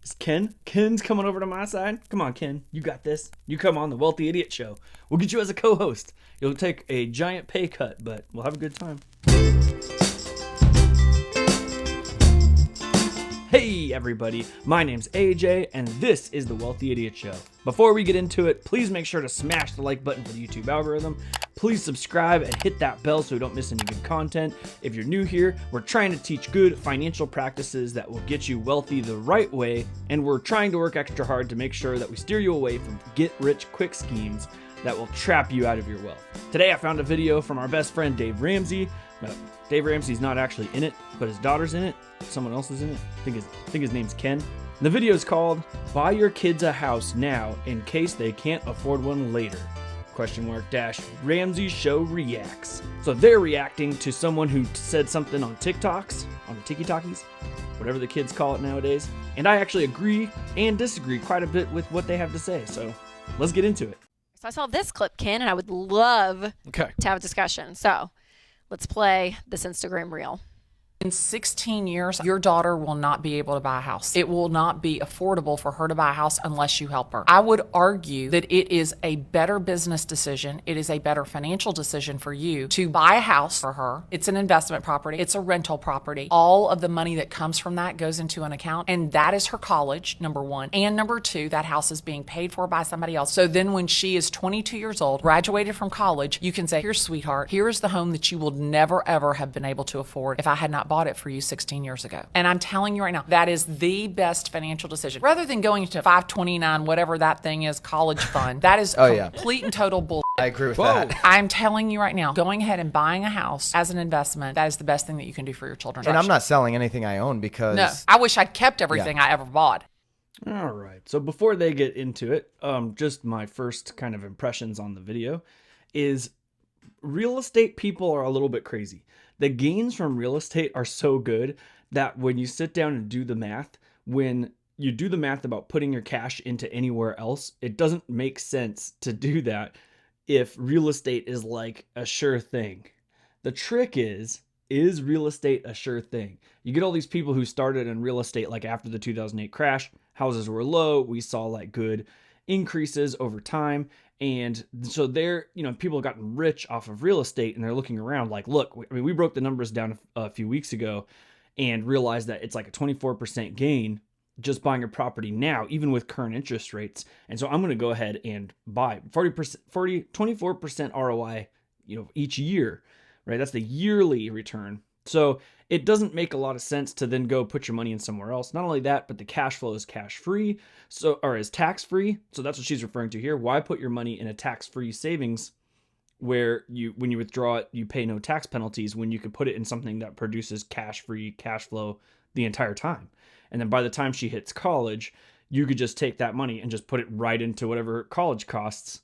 Is Ken? Ken's coming over to my side. Come on, Ken. You got this. You come on the Wealthy Idiot Show. We'll get you as a co-host. You'll take a giant pay cut, but we'll have a good time. Hey everybody, my name's AJ, and this is the Wealthy Idiot Show. Before we get into it, please make sure to smash the like button for the YouTube algorithm. Please subscribe and hit that bell so you don't miss any good content. If you're new here, we're trying to teach good financial practices that will get you wealthy the right way, and we're trying to work extra hard to make sure that we steer you away from get-rich-quick schemes that will trap you out of your wealth. Today I found a video from our best friend Dave Ramsey. Dave Ramsey's not actually in it, but his daughter's in it. Someone else is in it. I think his name's Ken. The video is called "Buy Your Kids a House Now in Case They Can't Afford One Later." Ramsey Show Reacts. So they're reacting to someone who said something on TikToks, on the Tiki-Talkies, whatever the kids call it nowadays. And I actually agree and disagree quite a bit with what they have to say. So let's get into it. So I saw this clip, Ken, and I would love to have a discussion. So let's play this Instagram reel. In 16 years, your daughter will not be able to buy a house. It will not be affordable for her to buy a house unless you help her. I would argue that it is a better business decision. It is a better financial decision for you to buy a house for her. It's an investment property. It's a rental property. All of the money that comes from that goes into an account, and that is her college, number one. And number two, that house is being paid for by somebody else. So then when she is 22 years old, graduated from college, you can say, "Here, sweetheart, here is the home that you will never, ever have been able to afford if I had not bought it for you 16 years ago." And I'm telling you right now, that is the best financial decision. Rather than going to 529, whatever that thing is, college fund, that is complete and total bull. I agree with that. I'm telling you right now, going ahead and buying a house as an investment, that is the best thing that you can do for your children. And I'm not selling anything I own because... No, I wish I'd kept everything I ever bought. All right. So before they get into it, just my first kind of impressions on the video is real estate people are a little bit crazy. The gains from real estate are so good that when you sit down and do the math, when you do the math about putting your cash into anywhere else, it doesn't make sense to do that if real estate is like a sure thing. The trick is real estate a sure thing? You get all these people who started in real estate like after the 2008 crash, houses were low, we saw like good increases over time. And so people have gotten rich off of real estate, and they're looking around like, look, we broke the numbers down a few weeks ago and realized that it's like a 24% gain just buying a property now, even with current interest rates. And so I'm going to go ahead and buy 24% ROI, each year, right? That's the yearly return. So it doesn't make a lot of sense to then go put your money in somewhere else. Not only that, but the cash flow is cash free, or is tax free. So that's what she's referring to here. Why put your money in a tax free savings where when you withdraw it, you pay no tax penalties when you could put it in something that produces cash free cash flow the entire time. And then by the time she hits college, you could just take that money and just put it right into whatever college costs.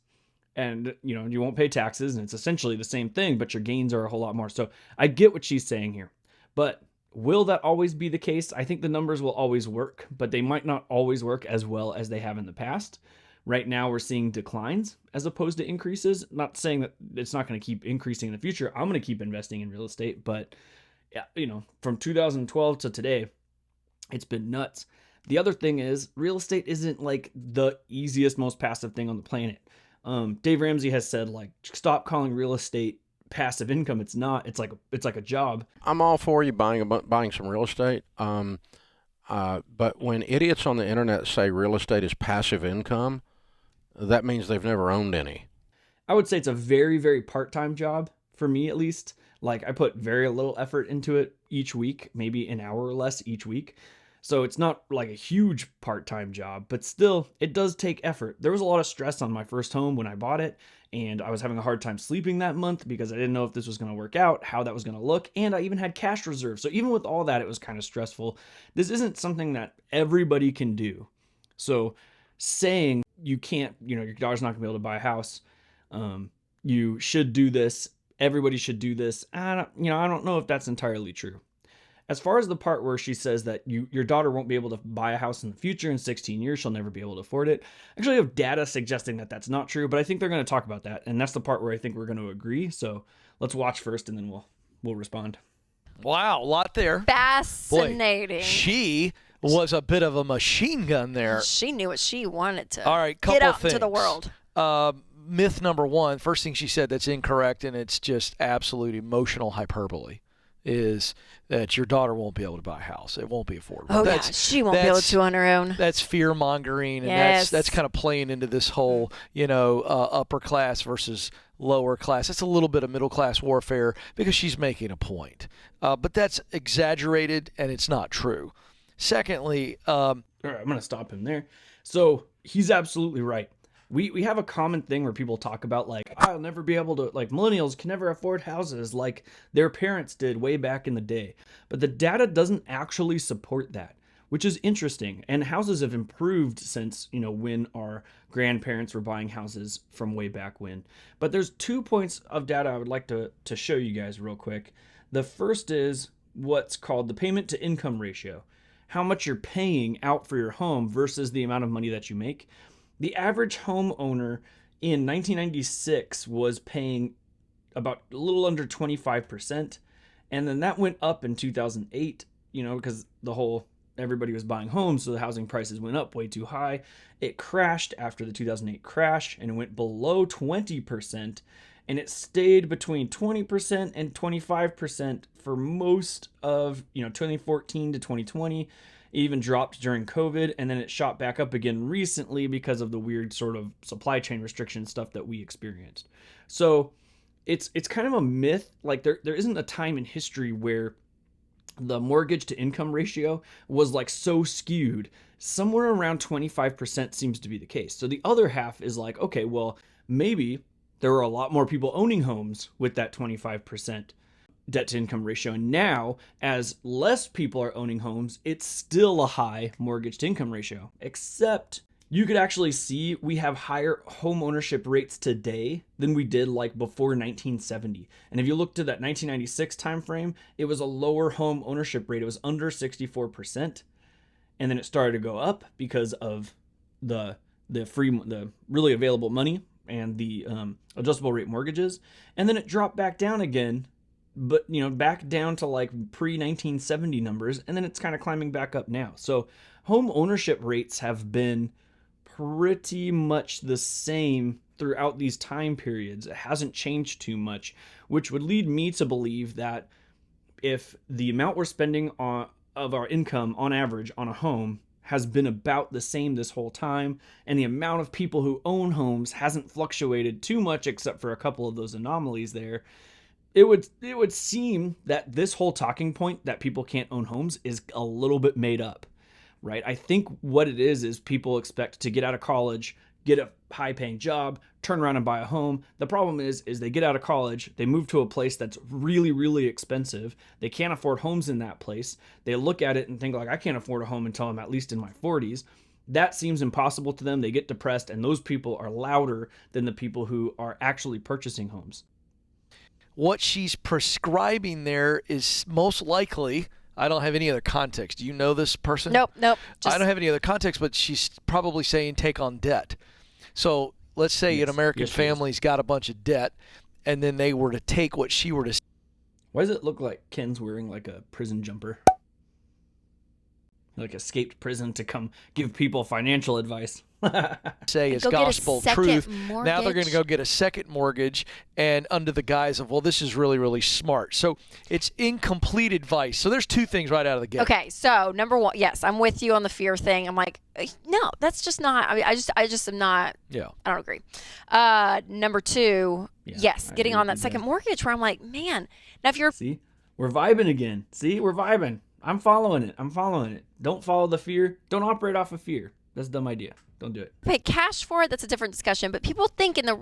And, you won't pay taxes, and it's essentially the same thing, but your gains are a whole lot more. So I get what she's saying here, but will that always be the case? I think the numbers will always work, but they might not always work as well as they have in the past. Right now we're seeing declines as opposed to increases. Not saying that it's not going to keep increasing in the future. I'm going to keep investing in real estate, but from 2012 to today, it's been nuts. The other thing is real estate isn't like the easiest, most passive thing on the planet. Dave Ramsey has said, like, stop calling real estate passive income. It's not. It's like a job. I'm all for you buying some real estate. But when idiots on the internet say real estate is passive income, that means they've never owned any. I would say it's a very, very part-time job for me, at least. Like, I put very little effort into it each week, maybe an hour or less each week. So it's not like a huge part-time job, but still, it does take effort. There was a lot of stress on my first home when I bought it, and I was having a hard time sleeping that month because I didn't know if this was going to work out, how that was going to look, and I even had cash reserves. So even with all that, it was kind of stressful. This isn't something that everybody can do. So saying you can't, your daughter's not going to be able to buy a house, you should do this, everybody should do this, I don't know if that's entirely true. As far as the part where she says that your daughter won't be able to buy a house in the future in 16 years, she'll never be able to afford it. Actually, I have data suggesting that that's not true, but I think they're going to talk about that. And that's the part where I think we're going to agree. So let's watch first and then we'll respond. Wow, a lot there. Fascinating. Boy, she was a bit of a machine gun there. She knew what she wanted to. All right, get couple out things. into the world. Myth number one, first thing she said that's incorrect, and it's just absolute emotional hyperbole, is that your daughter won't be able to buy a house. It won't be affordable. Oh, yeah. She won't be able to on her own. That's fear-mongering, and Yes. that's kind of playing into this whole, upper class versus lower class. It's a little bit of middle-class warfare because she's making a point. But that's exaggerated, and it's not true. Secondly, All right, I'm going to stop him there. So he's absolutely right. We have a common thing where people talk about, like, I'll never be able to, like, millennials can never afford houses like their parents did way back in the day. But the data doesn't actually support that, which is interesting. And houses have improved since, when our grandparents were buying houses from way back when. But there's 2 points of data I would like to show you guys real quick. The first is what's called the payment to income ratio. How much you're paying out for your home versus the amount of money that you make. The average homeowner in 1996 was paying about a little under 25%. And then that went up in 2008, because everybody was buying homes, so the housing prices went up way too high. It crashed after the 2008 crash and it went below 20%. And it stayed between 20% and 25% for most of 2014 to 2020. It even dropped during COVID, and then it shot back up again recently because of the weird sort of supply chain restriction stuff that we experienced. So it's kind of a myth. Like there isn't a time in history where the mortgage to income ratio was like so skewed. Somewhere around 25% seems to be the case. So the other half is like, okay, well, maybe there were a lot more people owning homes with that 25% debt to income ratio. And now, as less people are owning homes, it's still a high mortgage to income ratio. Except you could actually see we have higher home ownership rates today than we did like before 1970. And if you look to that 1996 timeframe, it was a lower home ownership rate. It was under 64%. And then it started to go up because of the really available money and the adjustable rate mortgages. And then it dropped back down again, but back down to like pre-1970 numbers, and then it's kind of climbing back up now. So home ownership rates have been pretty much the same throughout these time periods. It hasn't changed too much, which would lead me to believe that if the amount we're spending of our income on average on a home has been about the same this whole time, and the amount of people who own homes hasn't fluctuated too much except for a couple of those anomalies there, it would seem that this whole talking point that people can't own homes is a little bit made up, right? I think what it is people expect to get out of college, get a high-paying job, turn around and buy a home. The problem is they get out of college, they move to a place that's really, really expensive. They can't afford homes in that place. They look at it and think like, I can't afford a home until I'm at least in my 40s. That seems impossible to them. They get depressed, and those people are louder than the people who are actually purchasing homes. What she's prescribing there is most likely, I don't have any other context. Do you know this person? Nope. I don't have any other context, but she's probably saying take on debt. So let's say an American family's got a bunch of debt, and then they were to take what she were to... Why does it look like Ken's wearing like a prison jumper? Like escaped prison to come give people financial advice. Say is gospel truth. Now they're going to go get a second mortgage, and under the guise of, well, this is really, really smart. So it's incomplete advice. So there's two things right out of the gate. Okay, so number one, yes, I'm with you on the fear thing. I'm like, no, that's just not. I mean, I just am not. Yeah, I don't agree. Number two, yes, getting on that second mortgage where I'm like, man, now if you're we're vibing again. We're vibing. I'm following it. Don't follow the fear. Don't operate off of fear. That's a dumb idea. Don't do it. Pay cash for it. That's a different discussion. But people think in the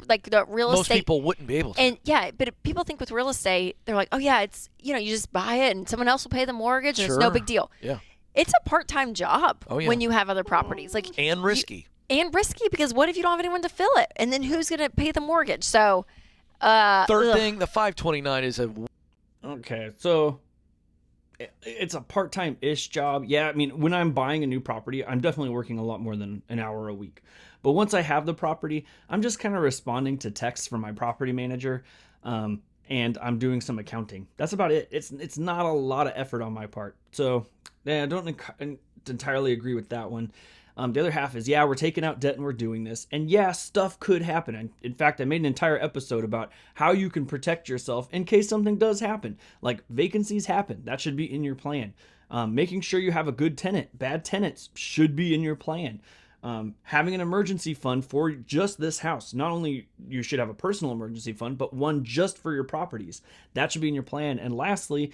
real estate. Most people wouldn't be able to. And but people think with real estate, they're like, oh yeah, it's you just buy it and someone else will pay the mortgage and it's no big deal. Yeah. It's a part-time job when you have other properties, and risky. Because what if you don't have anyone to fill it, and then who's going to pay the mortgage? So. Third thing, the 529 is a. Okay, so. It's a part-time-ish job. Yeah, I mean, when I'm buying a new property, I'm definitely working a lot more than an hour a week. But once I have the property, I'm just kind of responding to texts from my property manager, and I'm doing some accounting. That's about it. It's not a lot of effort on my part. So, yeah, don't entirely agree with that one. The other half is, yeah, we're taking out debt and we're doing this. And yeah, stuff could happen. And in fact, I made an entire episode about how you can protect yourself in case something does happen. Like vacancies happen. That should be in your plan. Making sure you have a good tenant. Bad tenants should be in your plan. Having an emergency fund for just this house. Not only you should have a personal emergency fund, but one just for your properties. That should be in your plan. And lastly,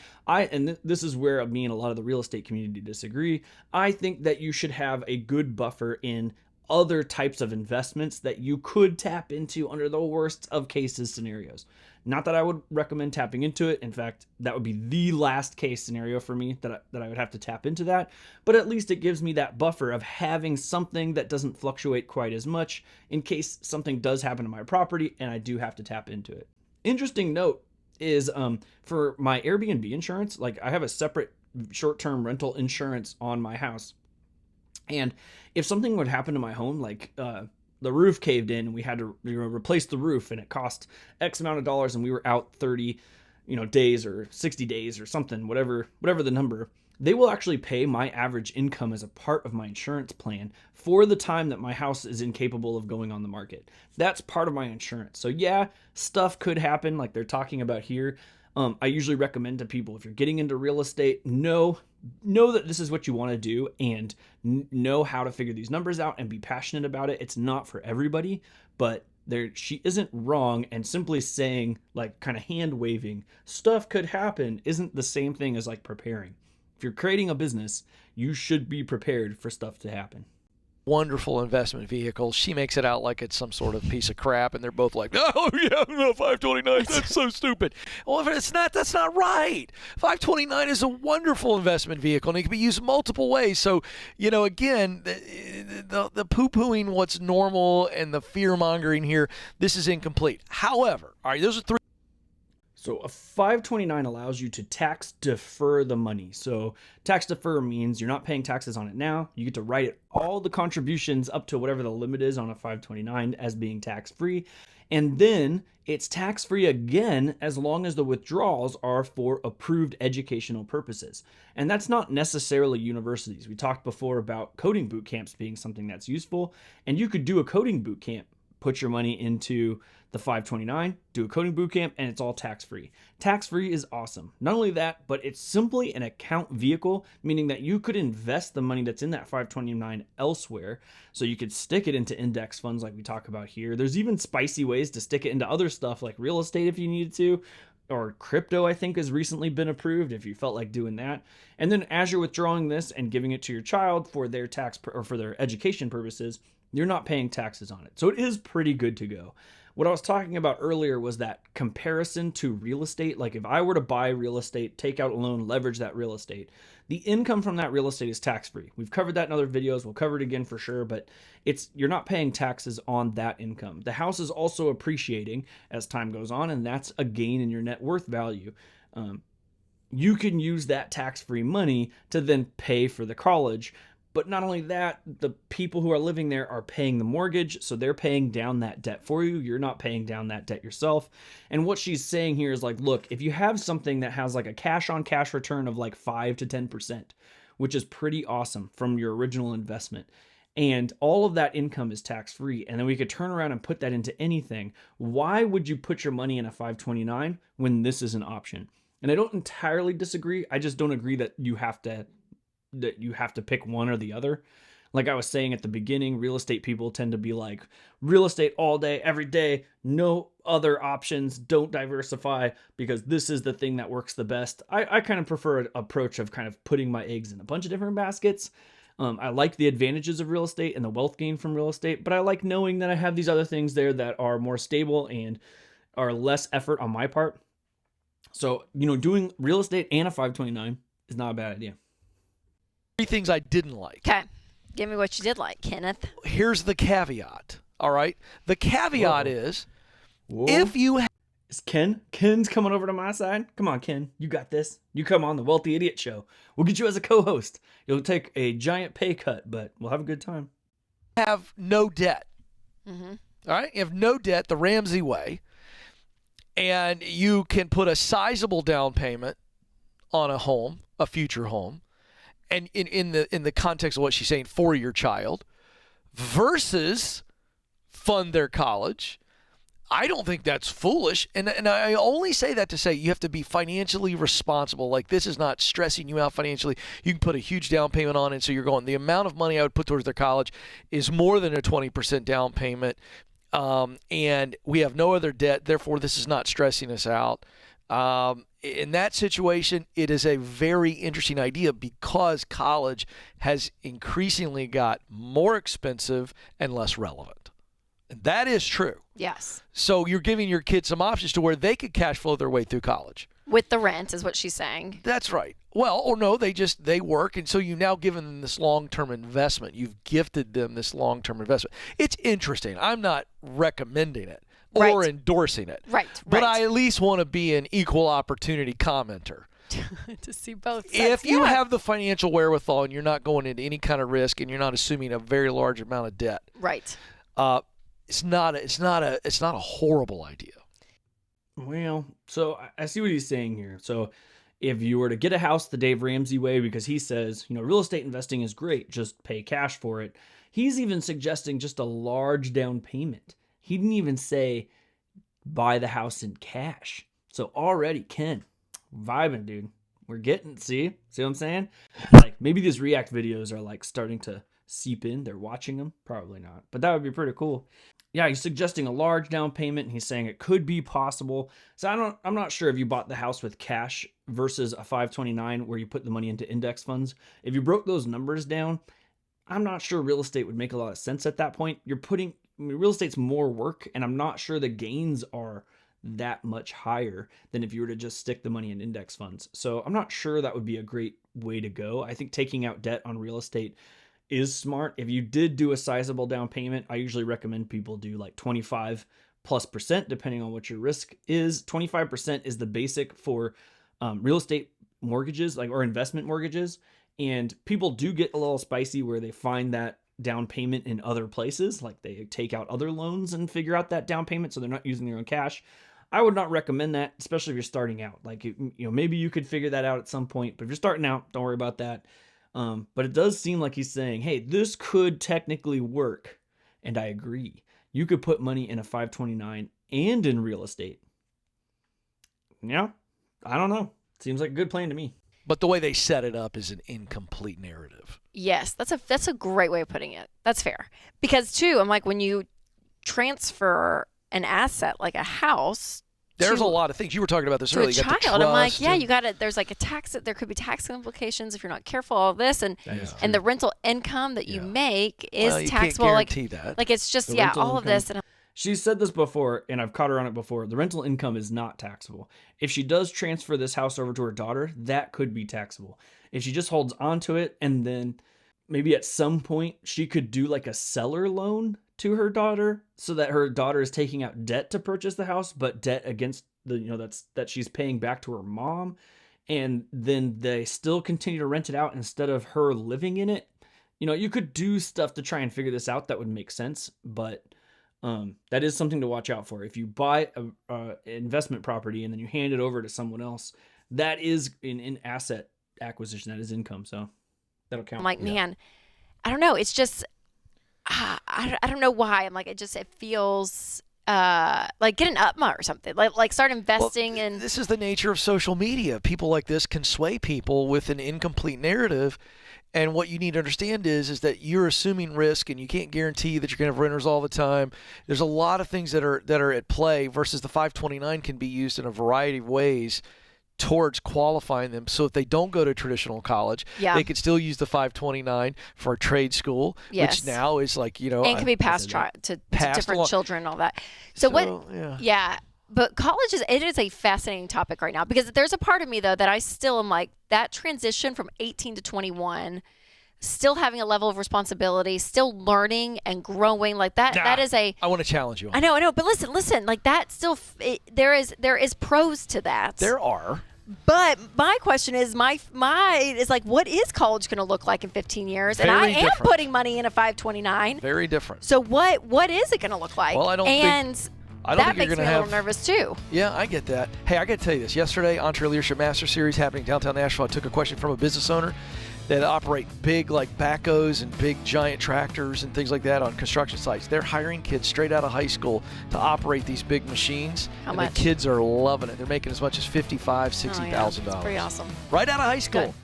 this is where me and a lot of the real estate community disagree. I think that you should have a good buffer in other types of investments that you could tap into under the worst of cases scenarios. Not that I would recommend tapping into it. In fact, that would be the last case scenario for me that I would have to tap into that. But at least it gives me that buffer of having something that doesn't fluctuate quite as much in case something does happen to my property and I do have to tap into it. Interesting note is for my Airbnb insurance, like I have a separate short-term rental insurance on my house. And if something would happen to my home, like the roof caved in and we had to replace the roof and it cost X amount of dollars and we were out 30 days or 60 days or something, whatever the number, they will actually pay my average income as a part of my insurance plan for the time that my house is incapable of going on the market. That's part of my insurance. So yeah, stuff could happen like they're talking about here. I usually recommend to people, if you're getting into real estate, know that this is what you want to do and know how to figure these numbers out and be passionate about it. It's not for everybody, but she isn't wrong, and simply saying, like, kind of hand waving stuff could happen isn't the same thing as like preparing. If you're creating a business, you should be prepared for stuff to happen. Wonderful investment vehicle. She makes it out like it's some sort of piece of crap, and they're both like, "Oh yeah, no, 529. That's so stupid." Well, if it's not, that's not right. 529 is a wonderful investment vehicle, and it can be used multiple ways. So, again, the poo-pooing what's normal and the fear-mongering here, this is incomplete. However, all right, those are three. So a 529 allows you to tax defer the money. So tax defer means you're not paying taxes on it now. You get to write it, all the contributions up to whatever the limit is on a 529 as being tax-free. And then it's tax-free again as long as the withdrawals are for approved educational purposes. And that's not necessarily universities. We talked before about coding boot camps being something that's useful. And you could do a coding boot camp, put your money into the 529, do a coding boot camp, and it's all tax-free. Tax-free is awesome. Not only that, but it's simply an account vehicle, meaning that you could invest the money that's in that 529 elsewhere. So you could stick it into index funds like we talk about here. There's even spicy ways to stick it into other stuff like real estate if you needed to, or crypto, I think, has recently been approved if you felt like doing that. And then as you're withdrawing this and giving it to your child for their or for their education purposes, you're not paying taxes on it. So it is pretty good to go. What I was talking about earlier was that comparison to real estate. Like if I were to buy real estate, take out a loan, leverage that real estate, the income from that real estate is tax-free. We've covered that in other videos. We'll cover it again for sure, but you're not paying taxes on that income. The house is also appreciating as time goes on, and that's a gain in your net worth value. You can use that tax-free money to then pay for the college. But not only that, the people who are living there are paying the mortgage, so they're paying down that debt for you. You're not paying down that debt yourself. And what she's saying here is like, look, if you have something that has like a cash-on-cash return of like 5 to 10%, which is pretty awesome from your original investment, and all of that income is tax-free, and then we could turn around and put that into anything, why would you put your money in a 529 when this is an option? And I don't entirely disagree. I just don't agree that you have to pick one or the other. Like I was saying at the beginning, real estate people tend to be like, real estate all day, every day, no other options, don't diversify because this is the thing that works the best. I kind of prefer an approach of kind of putting my eggs in a bunch of different baskets. I like the advantages of real estate and the wealth gain from real estate, but I like knowing that I have these other things there that are more stable and are less effort on my part. So, doing real estate and a 529 is not a bad idea. 3 things I didn't like. Okay. Give me what you did like, Kenneth. Here's the caveat. All right. The caveat is if you is Ken's coming over to my side. Come on, Ken. You got this. You come on the Wealthy Idiot Show. We'll get you as a co-host. You'll take a giant pay cut, but we'll have a good time. Have no debt. Mm-hmm. All right. You have no debt the Ramsey way. And you can put a sizable down payment on a home, a future home. and in the context of what she's saying, for your child versus fund their college. I don't think that's foolish. And I only say that to say you have to be financially responsible. Like, this is not stressing you out financially. You can put a huge down payment on it. So you're going, the amount of money I would put towards their college is more than a 20% down payment. And we have no other debt. Therefore, this is not stressing us out. In that situation, it is a very interesting idea because college has increasingly got more expensive and less relevant. And that is true. Yes. So you're giving your kids some options to where they could cash flow their way through college. With the rent is what she's saying. That's right. Well, or no, they work, and so you've now given them this long-term investment. You've gifted them this long-term investment. It's interesting. I'm not recommending it or endorsing it. Right. But I at least want to be an equal opportunity commenter. To see both sides. If you have the financial wherewithal and you're not going into any kind of risk and you're not assuming a very large amount of debt. Right. It's not a horrible idea. Well, so I see what he's saying here. So if you were to get a house the Dave Ramsey way, because he says, real estate investing is great, just pay cash for it. He's even suggesting just a large down payment. He didn't even say buy the house in cash. So already, Ken, vibing, dude. We're getting, see what I'm saying? Like, maybe these React videos are like starting to seep in. They're watching them. Probably not, but that would be pretty cool. Yeah, he's suggesting a large down payment. And he's saying it could be possible. So I'm not sure if you bought the house with cash versus a 529 where you put the money into index funds. If you broke those numbers down, I'm not sure real estate would make a lot of sense at that point. Real estate's more work, and I'm not sure the gains are that much higher than if you were to just stick the money in index funds. So I'm not sure that would be a great way to go. I think taking out debt on real estate is smart. If you did do a sizable down payment, I usually recommend people do like 25+%, depending on what your risk is. 25% is the basic for real estate mortgages, or investment mortgages. And people do get a little spicy where they find that down payment in other places, like they take out other loans and figure out that down payment, so they're not using their own cash. I would not recommend that, especially if you're starting out. Like, maybe you could figure that out at some point, but if you're starting out, don't worry about that. But it does seem like he's saying, hey, this could technically work. And I agree. You could put money in a 529 and in real estate. Yeah, I don't know. Seems like a good plan to me. But the way they set it up is an incomplete narrative. Yes, that's a great way of putting it. That's fair. Because too, I'm like, when you transfer an asset like a house, there's a lot of things. You were talking about this earlier. To a child, I'm like, yeah, you got to. There's like there could be tax implications if you're not careful. All this and the rental income that you make is taxable. Can't guarantee that. Like it's just all of this. And she's said this before, and I've caught her on it before. The rental income is not taxable. If she does transfer this house over to her daughter, that could be taxable. If she just holds onto it, and then maybe at some point she could do like a seller loan to her daughter, so that her daughter is taking out debt to purchase the house, but debt against that she's paying back to her mom, and then they still continue to rent it out instead of her living in it. You could do stuff to try and figure this out that would make sense, but that is something to watch out for. If you buy a investment property and then you hand it over to someone else, that is an asset acquisition. That is income, so that'll count. I'm like, man, I don't know. It's just I don't know why. I'm like, it feels like get an UPMA or something. Like start investing in. This is the nature of social media. People like this can sway people with an incomplete narrative. And what you need to understand is that you're assuming risk, and you can't guarantee that you're going to have renters all the time. There's a lot of things that are at play, versus the 529 can be used in a variety of ways towards qualifying them. So if they don't go to traditional college, they could still use the 529 for a trade school, which now is like, and can be passed to different children and all that. So but college is a fascinating topic right now, because there's a part of me though that I still am like, that transition from 18 to 21, still having a level of responsibility, still learning and growing, like that. That is I want to challenge you on I know, but listen, like that still, there is pros to that. There are. But my question is, my is like, what is college going to look like in 15 years? And I am putting money in a 529. Very different. So what is it going to look like? Well, I don't think that makes me a little nervous too. Yeah, I get that. Hey, I got to tell you this. Yesterday, Entree Leadership Master Series happening downtown Nashville. I took a question from a business owner. that operate big like backhoes and big giant tractors and things like that on construction sites. They're hiring kids straight out of high school to operate these big machines. How much? The kids are loving it. They're making as much as $55,000, $60,000. That's pretty awesome. Right out of high school. Good.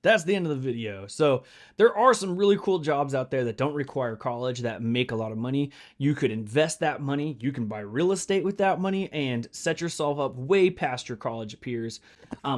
That's the end of the video. So there are some really cool jobs out there that don't require college that make a lot of money. You could invest that money. You can buy real estate with that money and set yourself up way past your college peers.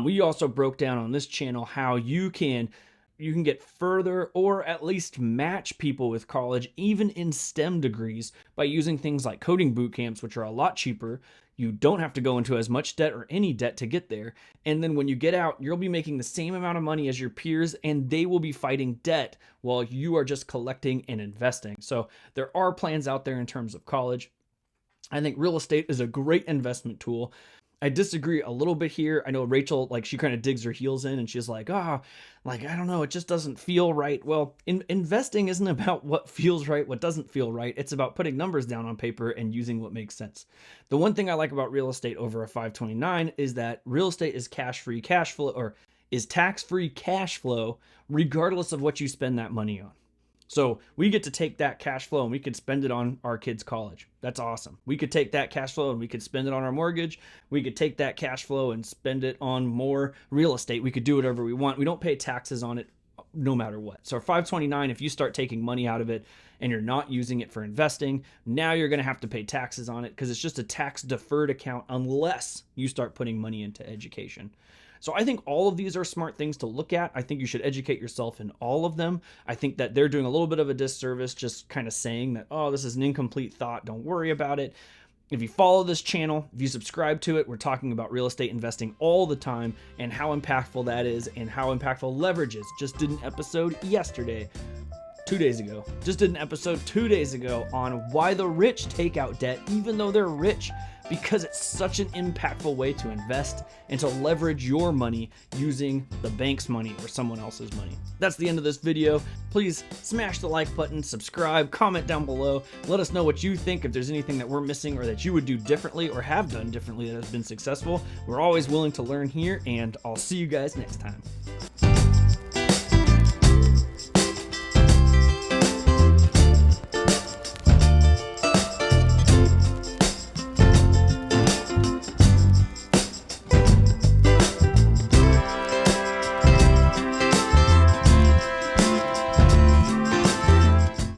We also broke down on this channel how you can get further or at least match people with college, even in STEM degrees, by using things like coding boot camps, which are a lot cheaper. You don't have to go into as much debt or any debt to get there. And then when you get out, you'll be making the same amount of money as your peers, and they will be fighting debt while you are just collecting and investing. So there are plans out there in terms of college. I think real estate is a great investment tool. I disagree a little bit here. I know Rachel, like, she kind of digs her heels in and she's like, I don't know, it just doesn't feel right. Well, investing isn't about what feels right, what doesn't feel right. It's about putting numbers down on paper and using what makes sense. The one thing I like about real estate over a 529 is that real estate is cash-free cash flow, or is tax-free cash flow, regardless of what you spend that money on. So we get to take that cash flow and we could spend it on our kids' college. That's awesome. We could take that cash flow and we could spend it on our mortgage. We could take that cash flow and spend it on more real estate. We could do whatever we want. We don't pay taxes on it no matter what. So 529, if you start taking money out of it and you're not using it for investing, now you're going to have to pay taxes on it because it's just a tax deferred account unless you start putting money into education. So I think all of these are smart things to look at. I think you should educate yourself in all of them. I think that they're doing a little bit of a disservice just kind of saying that, oh, this is an incomplete thought, don't worry about it. If you follow this channel, if you subscribe to it, we're talking about real estate investing all the time and how impactful that is and how impactful leverage is. Just did an episode yesterday. 2 days ago. Just did an episode 2 days ago on why the rich take out debt even though they're rich, because it's such an impactful way to invest and to leverage your money using the bank's money or someone else's money. That's the end of this video. Please smash the like button, subscribe, comment down below. Let us know what you think, if there's anything that we're missing or that you would do differently or have done differently that has been successful. We're always willing to learn here, and I'll see you guys next time.